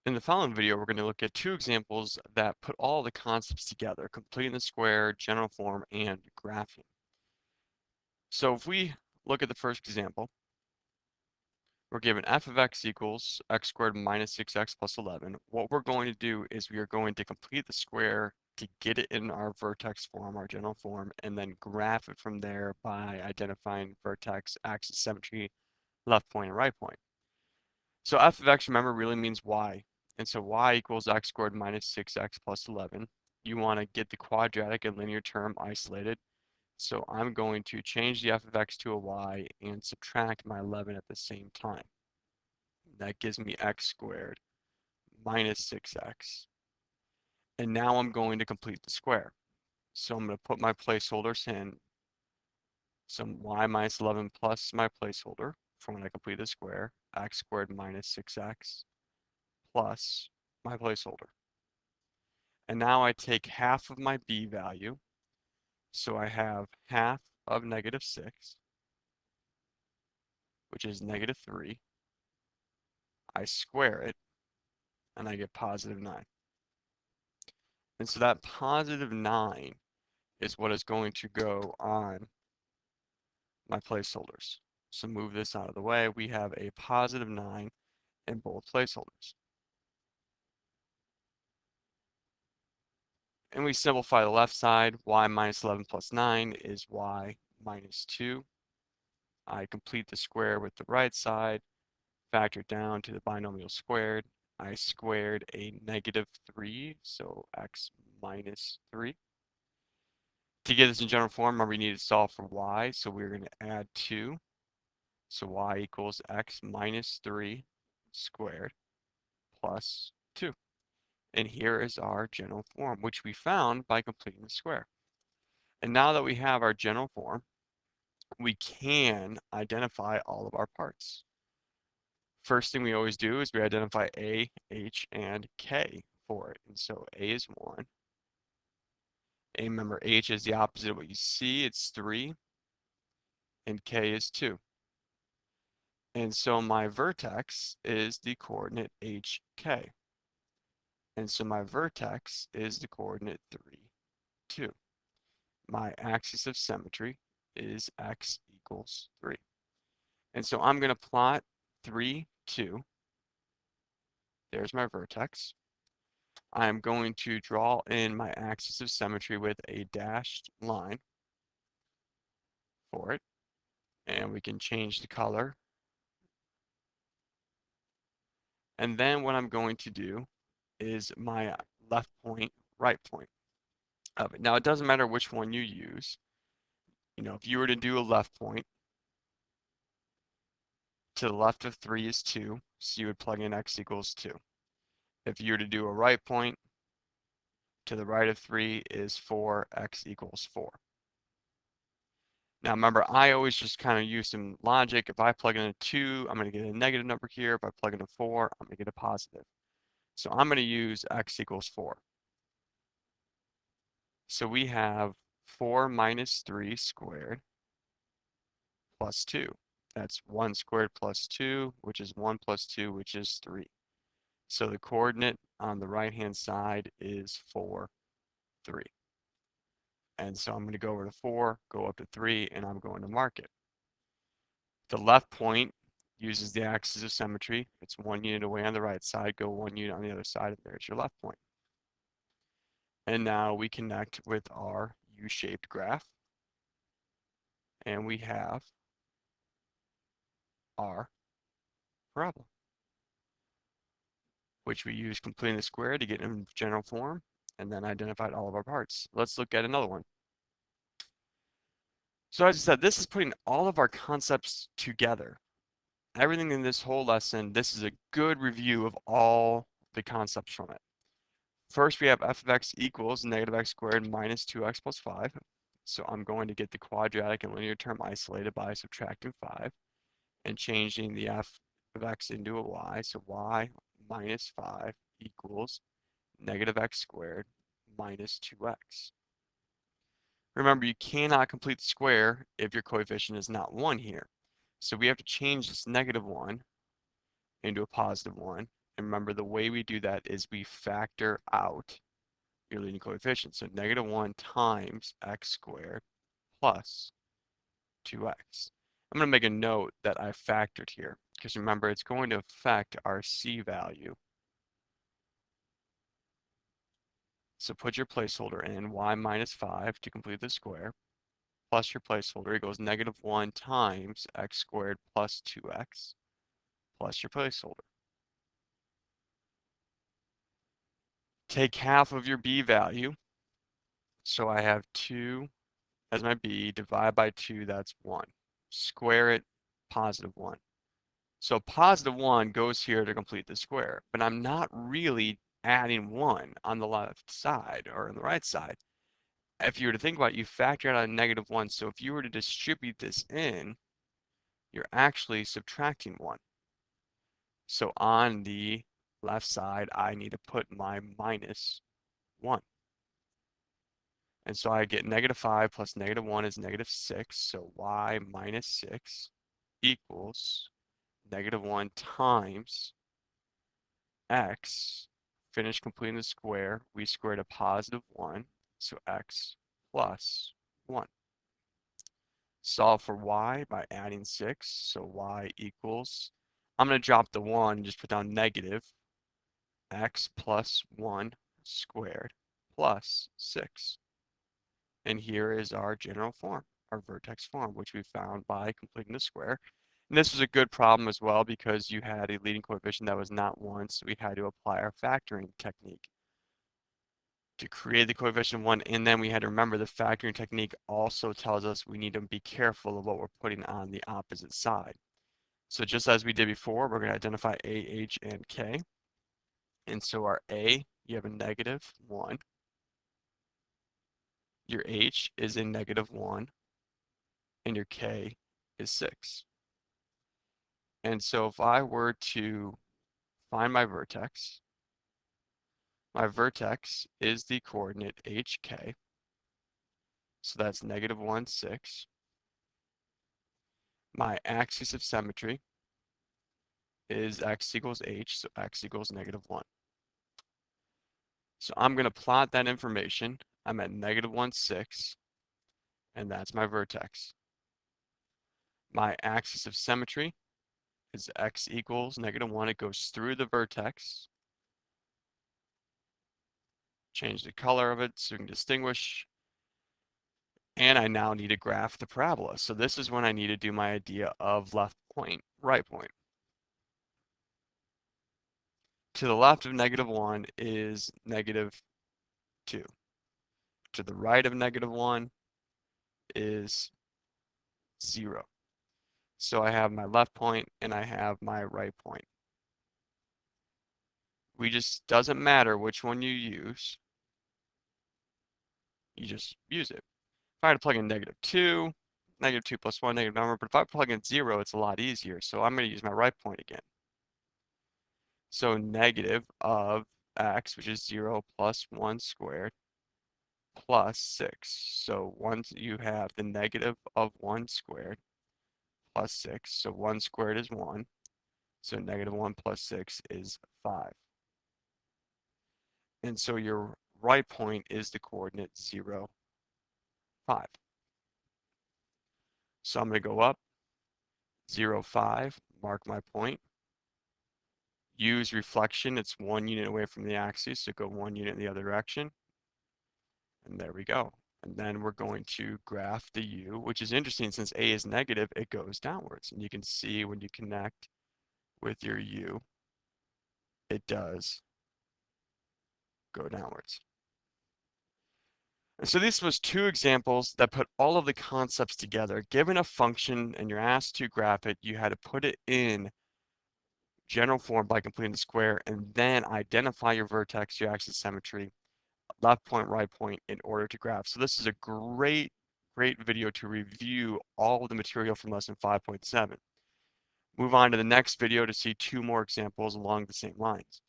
In the following video, we're going to look at two examples that put all the concepts together, completing the square, general form, and graphing. So if we look at the first example, we're given f of x equals x squared minus 6x plus 11. What we're going to do is we are going to complete the square to get it in our vertex form, our general form, and then graph it from there by identifying vertex axis symmetry, left point and right point. So f of x, remember, really means y. And so y equals x squared minus 6x plus 11. You want to get the quadratic and linear term isolated. So I'm going to change the f of x to a y and subtract my 11 at the same time. That gives me x squared minus 6x. And now I'm going to complete the square. So I'm going to put my placeholders in. Some y minus 11 plus my placeholder for when I complete the square, x squared minus 6x plus my placeholder. And now I take half of my b value. So I have half of negative 6, which is negative 3. I square it, and I get positive 9. And so that positive 9 is what is going to go on my placeholders. So move this out of the way. We have a positive 9 in both placeholders. And we simplify the left side. Y minus 11 plus 9 is y minus 2. I complete the square with the right side, factor down to the binomial squared. I squared a negative 3, so x minus 3. To get this in general form, remember we need to solve for y, so we're going to add 2. So y equals x minus 3 squared plus 2. And here is our general form, which we found by completing the square. And now that we have our general form, we can identify all of our parts. First thing we always do is we identify A, H, and K for it. And so A is 1. A, remember, H is the opposite of what you see. It's 3. And K is 2. And so my vertex is the coordinate HK. And so my vertex is the coordinate 3, 2. My axis of symmetry is x equals 3. And so I'm going to plot 3, 2. There's my vertex. I'm going to draw in my axis of symmetry with a dashed line for it. And we can change the color. And then what I'm going to do is my left point, right point of it. Now, it doesn't matter which one you use. You know, if you were to do a left point, to the left of 3 is 2, so you would plug in x equals 2. If you were to do a right point, to the right of 3 is 4, x equals 4. Now remember, I always just kind of use some logic. If I plug in a 2, I'm going to get a negative number here. If I plug in a 4, I'm going to get a positive. So I'm going to use x equals 4. So we have 4 minus 3 squared plus 2. That's 1 squared plus 2, which is 1 plus 2, which is 3. So the coordinate on the right-hand side is 4, 3. And so I'm going to go over to 4, go up to 3, and I'm going to mark it. The left point uses the axis of symmetry. It's 1 unit away on the right side, go 1 unit on the other side, and there's your left point. And now we connect with our U-shaped graph. And we have our parabola, which we use completing the square to get in general form, and then identified all of our parts. Let's look at another one. So as I said, this is putting all of our concepts together. Everything in this whole lesson, this is a good review of all the concepts from it. First, we have f of x equals negative x squared minus 2x plus 5. So I'm going to get the quadratic and linear term isolated by subtracting 5 and changing the f of x into a y. So y minus 5 equals negative x squared minus 2x. Remember, you cannot complete the square if your coefficient is not 1 here. So we have to change this negative 1 into a positive 1, And remember, the way we do that is we factor out your leading coefficient. So -1 times x squared plus 2x. I'm going to make a note that I factored here, because remember, it's going to affect our c value. So put your placeholder in, y minus 5 to complete the square, plus your placeholder equals -1 times x squared plus 2x, plus your placeholder. Take half of your b value. So I have 2 as my b, divide by 2, that's 1. Square it, +1. So +1 goes here to complete the square, but I'm not really adding 1 on the left side or on the right side. If you were to think about it, you factor out a -1, so if you were to distribute this in, you're actually subtracting 1. So on the left side, I need to put my -1. And so I get -5 plus -1 is -6, so y minus 6 equals -1 times x, finish completing the square, we squared a +1, so x plus 1. Solve for y by adding 6, so y equals, I'm going to drop the 1 and just put down negative x plus 1 squared plus 6. And here is our general form, our vertex form, which we found by completing the square. And this was a good problem as well because you had a leading coefficient that was not 1, so we had to apply our factoring technique to create the coefficient 1, and then we had to remember the factoring technique also tells us we need to be careful of what we're putting on the opposite side. So just as we did before, we're going to identify A, H, and K. And so our A, you have a -1. Your H is a -1. And your K is 6. And so if I were to find my vertex is the coordinate HK. So that's -1, 6. My axis of symmetry is x equals h, so x equals -1. So I'm going to plot that information. I'm at -1, 6, and that's my vertex. My axis of symmetry is x equals -1. It goes through the vertex. Change the color of it so we can distinguish. And I now need to graph the parabola. So this is when I need to do my idea of left point, right point. To the left of -1 is -2. To the right of -1 is 0. So I have my left point and I have my right point. Doesn't matter which one you use. You just use it. If I had to plug in -2, -2 plus 1, negative number, but if I plug in 0, it's a lot easier. So I'm going to use my right point again. So negative of x, which is 0 plus 1 squared, plus 6. So once you have the negative of 1 squared plus 6. So 1 squared is 1. So -1 plus 6 is 5. And so your right point is the coordinate 0, 5. So I'm going to go up 0, 5, mark my point. Use reflection, it's 1 unit away from the axis, so go 1 unit in the other direction. And there we go. And then we're going to graph the u, which is interesting since a is negative, it goes downwards. And you can see when you connect with your u, it does go downwards. And so this was 2 examples that put all of the concepts together. Given a function and you're asked to graph it, you had to put it in general form by completing the square and then identify your vertex, your axis of symmetry, left point, right point in order to graph. So this is a great video to review all of the material from lesson 5.7. Move on to the next video to see 2 more examples along the same lines.